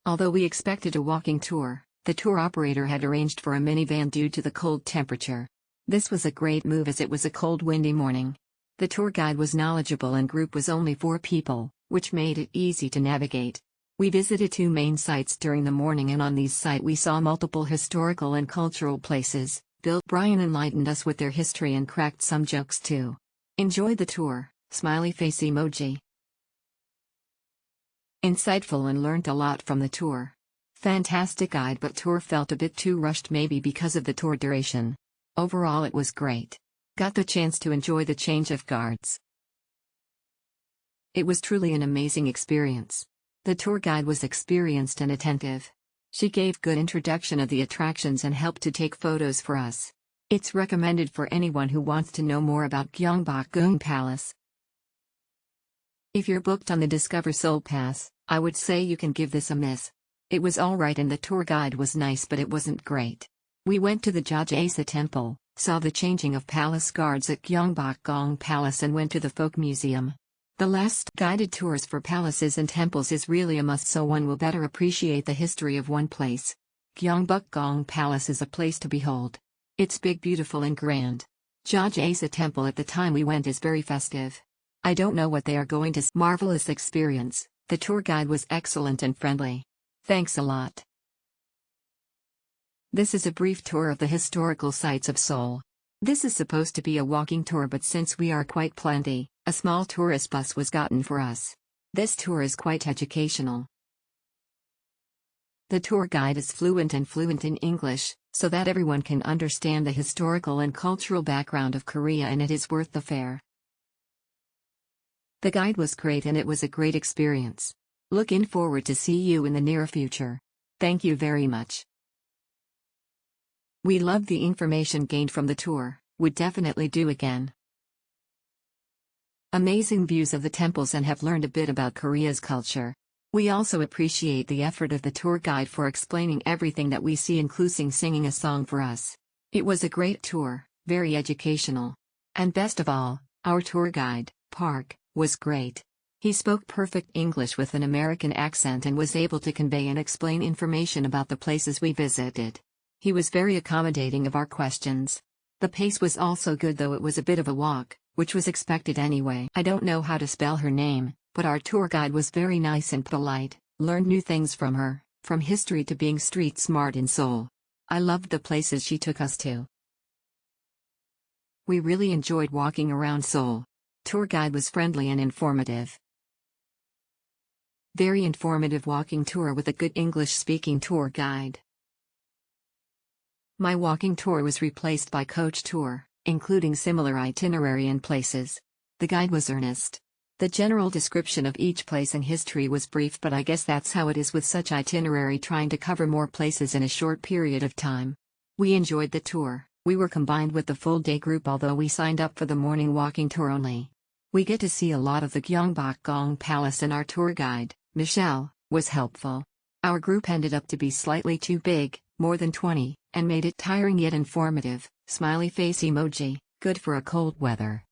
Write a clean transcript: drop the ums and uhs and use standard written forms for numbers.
Although we expected a walking tour, the tour operator had arranged for a minivan due to the cold temperature. This was a great move as it was a cold windy morning. The tour guide was knowledgeable and group was only 4 people, which made it easy to navigate. We visited 2 main sites during the morning, and on these sites we saw multiple historical and cultural places. Brian enlightened us with their history and cracked some jokes too. Enjoyed the tour, smiley face emoji. Insightful and learned a lot from the tour. Fantastic guide, but tour felt a bit too rushed, maybe because of the tour duration. Overall it was great. Got the chance to enjoy the change of guards. It was truly an amazing experience. The tour guide was experienced and attentive. She gave good introduction of the attractions and helped to take photos for us. It's recommended for anyone who wants to know more about Gyeongbok Palace. If you're booked on the Discover Seoul Pass, I would say you can give this a miss. It was alright and the tour guide was nice, but it wasn't great. We went to the Jogyesa Temple, saw the changing of palace guards at Gyeongbok Palace and went to the folk museum. The last guided tours for palaces and temples is really a must, so one will better appreciate the history of one place. Gyeongbok Palace is a place to behold. It's big, beautiful and grand. Jogyesa Temple at the time we went is very festive. I don't know what they are going to see. Marvelous experience. The tour guide was excellent and friendly. Thanks a lot. This is a brief tour of the historical sites of Seoul. This is supposed to be a walking tour, but since we are quite plenty, a small tourist bus was gotten for us. This tour is quite educational. The tour guide is fluent in English, so that everyone can understand the historical and cultural background of Korea, and it is worth the fare. The guide was great and it was a great experience. Looking forward to see you in the near future. Thank you very much. We loved the information gained from the tour, would definitely do again. Amazing views of the temples and have learned a bit about Korea's culture. We also appreciate the effort of the tour guide for explaining everything that we see, including singing a song for us. It was a great tour, very educational. And best of all, our tour guide, Park, was great. He spoke perfect English with an American accent and was able to convey and explain information about the places we visited. He was very accommodating of our questions. The pace was also good, though it was a bit of a walk, which was expected anyway. I don't know how to spell her name, but our tour guide was very nice and polite. Learned new things from her, from history to being street smart in Seoul. I loved the places she took us to. We really enjoyed walking around Seoul. Tour guide was friendly and informative. Very informative walking tour with a good English-speaking tour guide. My walking tour was replaced by coach tour, including similar itinerary and places. The guide was earnest. The general description of each place and history was brief, but I guess that's how it is with such itinerary, trying to cover more places in a short period of time. We enjoyed the tour. We were combined with the full-day group, although we signed up for the morning walking tour only. We get to see a lot of the Gyeongbok Palace, and our tour guide, Michelle, was helpful. Our group ended up to be slightly too big, more than 20, and made it tiring yet informative. Smiley face emoji, good for a cold weather.